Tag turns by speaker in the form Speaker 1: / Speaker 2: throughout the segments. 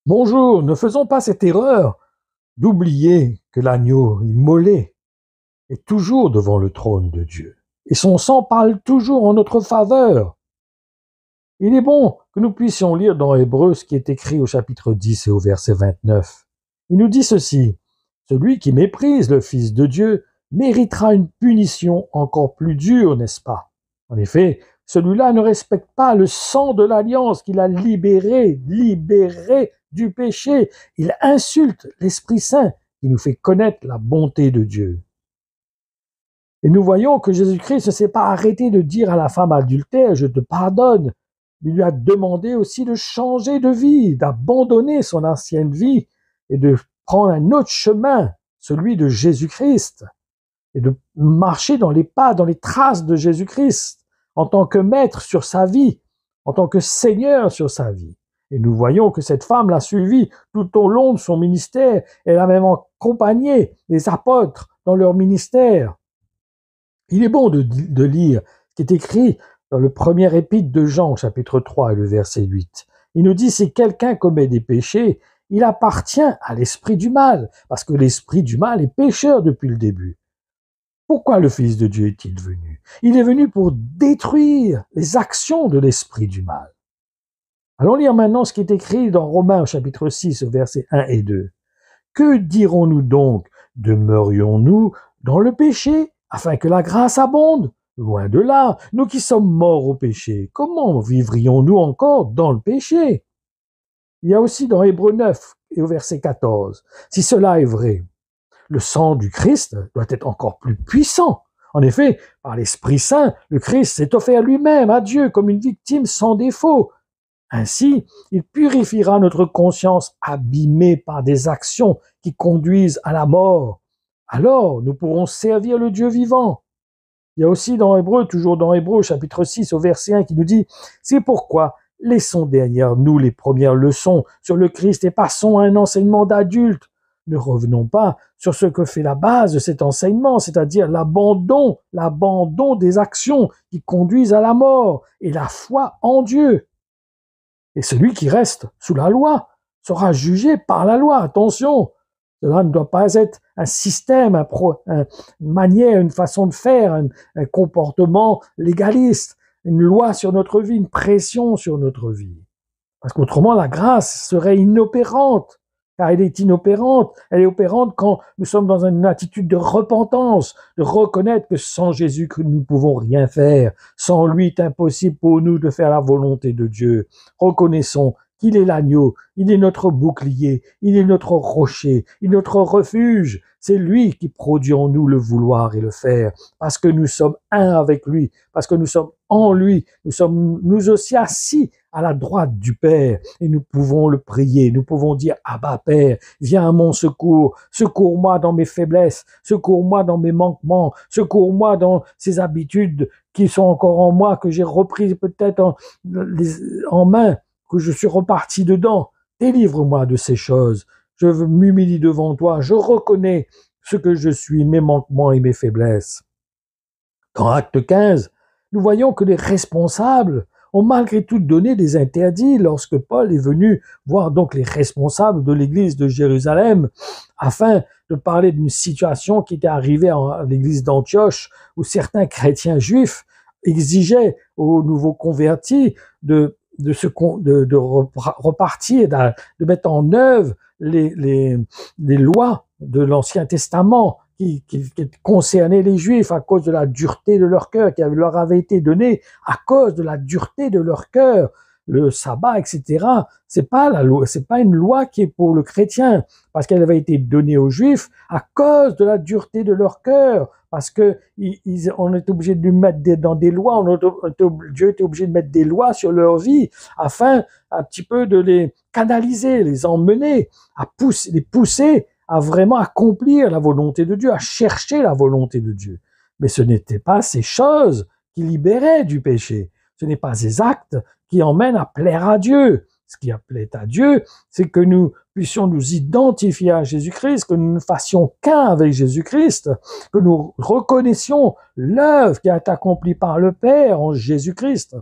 Speaker 1: Bonjour, ne faisons pas cette erreur d'oublier que l'agneau immolé est toujours devant le trône de Dieu. Et son sang parle toujours en notre faveur. Il est bon que nous puissions lire dans Hébreux ce qui est écrit au chapitre 10 et au verset 29. Il nous dit ceci: celui qui méprise le Fils de Dieu méritera une punition encore plus dure, n'est-ce pas? En effet, celui-là ne respecte pas le sang de l'alliance qu'il a libéré du péché. Il insulte l'Esprit Saint qui nous fait connaître la bonté de Dieu. Et nous voyons que Jésus-Christ ne s'est pas arrêté de dire à la femme adultère: je te pardonne. Il lui a demandé aussi de changer de vie, d'abandonner son ancienne vie et de prendre un autre chemin, celui de Jésus-Christ, et de marcher dans les pas, dans les traces de Jésus-Christ, en tant que maître sur sa vie, en tant que Seigneur sur sa vie. Et nous voyons que cette femme l'a suivi tout au long de son ministère. Elle a même accompagné les apôtres dans leur ministère. Il est bon de lire ce qui est écrit dans le premier épître de Jean, chapitre 3 et le verset 8. Il nous dit: si quelqu'un commet des péchés, il appartient à l'esprit du mal, parce que l'esprit du mal est pécheur depuis le début. Pourquoi le Fils de Dieu est-il venu? Il est venu pour détruire les actions de l'esprit du mal. Allons lire maintenant ce qui est écrit dans Romains, chapitre 6, versets 1 et 2. Que dirons-nous donc? Demeurions-nous dans le péché, afin que la grâce abonde? Loin de là, nous qui sommes morts au péché, comment vivrions-nous encore dans le péché? Il y a aussi dans Hébreux 9 et au verset 14, si cela est vrai, le sang du Christ doit être encore plus puissant. En effet, par l'Esprit Saint, le Christ s'est offert lui-même à Dieu comme une victime sans défaut. Ainsi, il purifiera notre conscience abîmée par des actions qui conduisent à la mort. Alors, nous pourrons servir le Dieu vivant. Il y a aussi dans Hébreux, toujours dans Hébreux, chapitre 6, au verset 1, qui nous dit: c'est pourquoi laissons derrière nous les premières leçons sur le Christ et passons à un enseignement d'adulte. Ne revenons pas sur ce que fait la base de cet enseignement, c'est-à-dire l'abandon des actions qui conduisent à la mort et la foi en Dieu. Et celui qui reste sous la loi sera jugé par la loi. Attention, cela ne doit pas être un système, une manière, une façon de faire, un comportement légaliste, une loi sur notre vie, une pression sur notre vie. Parce qu'autrement, la grâce serait inopérante. Car elle est inopérante. Elle est opérante quand nous sommes dans une attitude de repentance, de reconnaître que sans Jésus, que nous ne pouvons rien faire. Sans lui, il est impossible pour nous de faire la volonté de Dieu. Reconnaissons qu'il est l'agneau, il est notre bouclier, il est notre rocher, il est notre refuge. C'est lui qui produit en nous le vouloir et le faire, parce que nous sommes un avec lui, parce que nous sommes en lui, nous sommes nous aussi assis à la droite du Père, et nous pouvons le prier, nous pouvons dire: Abba Père, viens à mon secours, secours-moi dans mes faiblesses, secours-moi dans mes manquements, secours-moi dans ces habitudes qui sont encore en moi, que j'ai reprises peut-être en main, que je suis reparti dedans. Délivre-moi de ces choses. Je m'humilie devant toi, je reconnais ce que je suis, mes manquements et mes faiblesses. Dans Acte 15, nous voyons que les responsables ont malgré tout donné des interdits lorsque Paul est venu voir donc les responsables de l'église de Jérusalem afin de parler d'une situation qui était arrivée à l'église d'Antioche où certains chrétiens juifs exigeaient aux nouveaux convertis de repartir, de mettre en œuvre les lois de l'Ancien Testament qui concernaient les Juifs à cause de la dureté de leur cœur, qui leur avait été donnée à cause de la dureté de leur cœur. Le sabbat, etc. C'est pas la loi, c'est pas une loi qui est pour le chrétien, parce qu'elle avait été donnée aux Juifs à cause de la dureté de leur cœur, parce que on est obligé de mettre dans des lois, Dieu était obligé de mettre des lois sur leur vie afin un petit peu de les canaliser, les emmener, les pousser à vraiment accomplir la volonté de Dieu, à chercher la volonté de Dieu. Mais ce n'étaient pas ces choses qui libéraient du péché. Ce n'est pas ces actes qui emmènent à plaire à Dieu. Ce qui plaît à Dieu, c'est que nous puissions nous identifier à Jésus-Christ, que nous ne fassions qu'un avec Jésus-Christ, que nous reconnaissions l'œuvre qui a été accomplie par le Père en Jésus-Christ,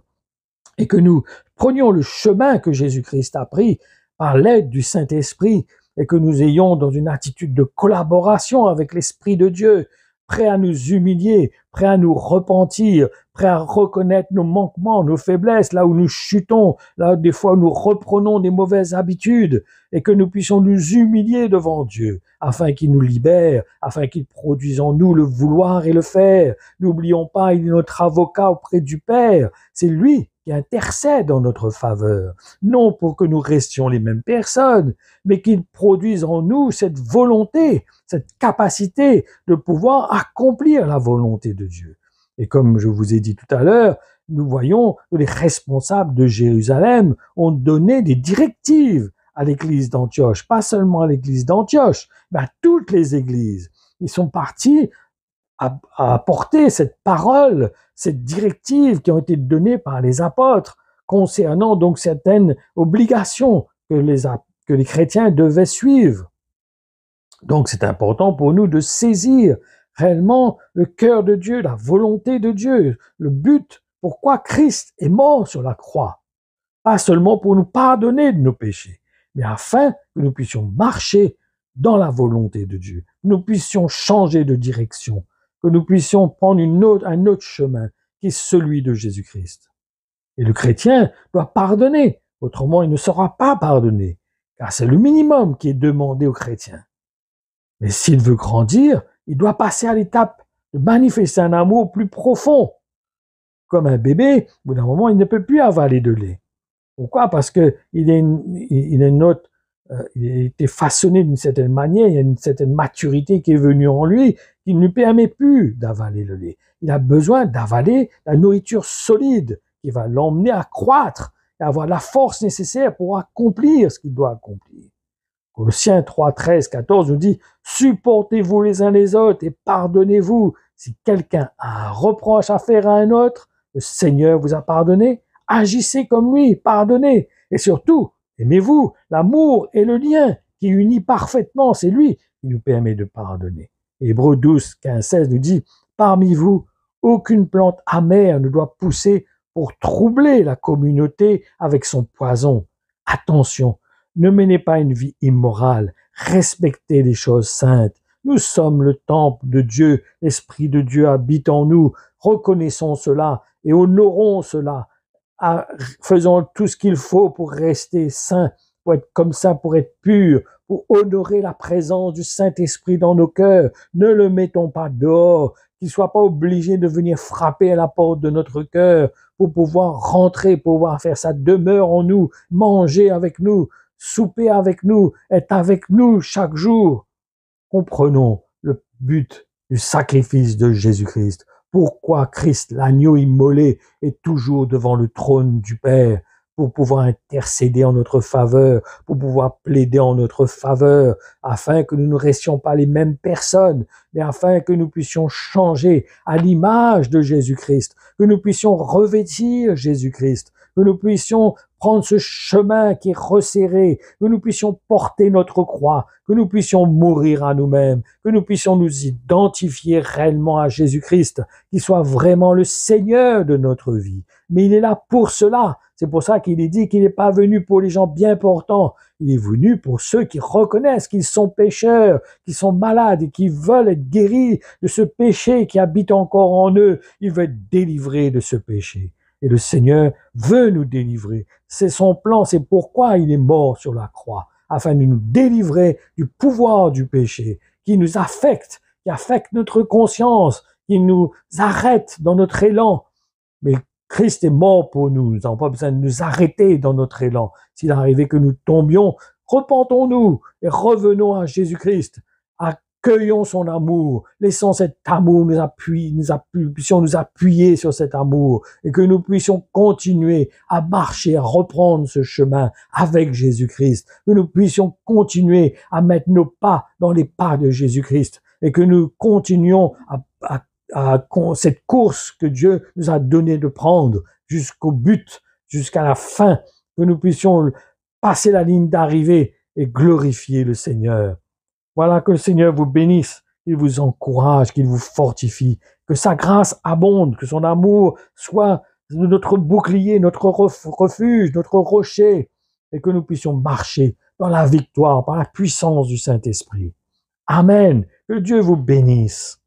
Speaker 1: et que nous prenions le chemin que Jésus-Christ a pris, par l'aide du Saint-Esprit et que nous ayons dans une attitude de collaboration avec l'Esprit de Dieu, prêt à nous humilier, prêt à nous repentir, prêt à reconnaître nos manquements, nos faiblesses, là où nous chutons, là où des fois nous reprenons des mauvaises habitudes, et que nous puissions nous humilier devant Dieu, afin qu'il nous libère, afin qu'il produise en nous le vouloir et le faire. N'oublions pas, il est notre avocat auprès du Père, c'est lui qui intercède en notre faveur, non pour que nous restions les mêmes personnes, mais qu'il produise en nous cette volonté, cette capacité de pouvoir accomplir la volonté de Dieu. Et comme je vous ai dit tout à l'heure, nous voyons que les responsables de Jérusalem ont donné des directives à l'église d'Antioche, pas seulement à l'église d'Antioche, mais à toutes les églises. Ils sont partis à apporter cette parole, cette directive qui ont été données par les apôtres concernant donc certaines obligations que les chrétiens devaient suivre. Donc c'est important pour nous de saisir réellement le cœur de Dieu, la volonté de Dieu, le but, pourquoi Christ est mort sur la croix. Pas seulement pour nous pardonner de nos péchés, mais afin que nous puissions marcher dans la volonté de Dieu, que nous puissions changer de direction, que nous puissions prendre un autre chemin qui est celui de Jésus-Christ. Et le chrétien doit pardonner, autrement il ne sera pas pardonné, car c'est le minimum qui est demandé au chrétien. Mais s'il veut grandir, il doit passer à l'étape de manifester un amour plus profond. Comme un bébé, au bout d'un moment, il ne peut plus avaler de lait. Pourquoi? Parce que il a été façonné d'une certaine manière, il y a une certaine maturité qui est venue en lui, qui ne lui permet plus d'avaler le lait. Il a besoin d'avaler la nourriture solide qui va l'emmener à croître et avoir la force nécessaire pour accomplir ce qu'il doit accomplir. Colossiens 3, 13, 14 nous dit « Supportez-vous les uns les autres et pardonnez-vous. Si quelqu'un a un reproche à faire à un autre, le Seigneur vous a pardonné. Agissez comme lui, pardonnez. Et surtout, aimez-vous. L'amour et le lien qui unit parfaitement, c'est lui qui nous permet de pardonner. » Hébreux 12, 15, 16 nous dit « Parmi vous, aucune plante amère ne doit pousser pour troubler la communauté avec son poison. Attention, ne menez pas une vie immorale, respectez les choses saintes. Nous sommes le temple de Dieu, l'Esprit de Dieu habite en nous. Reconnaissons cela et honorons cela. Faisons tout ce qu'il faut pour rester saints, pour être comme ça, pour être purs, pour honorer la présence du Saint-Esprit dans nos cœurs. Ne le mettons pas dehors, qu'il ne soit pas obligé de venir frapper à la porte de notre cœur pour pouvoir rentrer, pour pouvoir faire sa demeure en nous, manger avec nous, souper avec nous, être avec nous chaque jour. Comprenons le but du sacrifice de Jésus-Christ. Pourquoi Christ, l'agneau immolé, est toujours devant le trône du Père pour pouvoir intercéder en notre faveur, pour pouvoir plaider en notre faveur, afin que nous ne restions pas les mêmes personnes, mais afin que nous puissions changer à l'image de Jésus-Christ, que nous puissions revêtir Jésus-Christ, que nous puissions prendre ce chemin qui est resserré, que nous puissions porter notre croix, que nous puissions mourir à nous-mêmes, que nous puissions nous identifier réellement à Jésus-Christ, qu'il soit vraiment le Seigneur de notre vie. Mais il est là pour cela. C'est pour ça qu'il est dit qu'il n'est pas venu pour les gens bien portants. Il est venu pour ceux qui reconnaissent qu'ils sont pécheurs, qui sont malades et qui veulent être guéris de ce péché qui habite encore en eux. Il veut être délivré de ce péché. Et le Seigneur veut nous délivrer. C'est son plan, c'est pourquoi il est mort sur la croix, afin de nous délivrer du pouvoir du péché, qui nous affecte, qui affecte notre conscience, qui nous arrête dans notre élan. Mais Christ est mort pour nous, nous n'avons pas besoin de nous arrêter dans notre élan. S'il arrivait que nous tombions, repentons-nous et revenons à Jésus-Christ. Accueillons son amour, laissons cet amour puissions nous appuyer sur cet amour et que nous puissions continuer à marcher, à reprendre ce chemin avec Jésus-Christ, que nous puissions continuer à mettre nos pas dans les pas de Jésus-Christ et que nous continuions à cette course que Dieu nous a donné de prendre jusqu'au but, jusqu'à la fin, que nous puissions passer la ligne d'arrivée et glorifier le Seigneur. Voilà, que le Seigneur vous bénisse, qu'il vous encourage, qu'il vous fortifie, que sa grâce abonde, que son amour soit notre bouclier, notre refuge, notre rocher, et que nous puissions marcher dans la victoire par la puissance du Saint-Esprit. Amen. Que Dieu vous bénisse.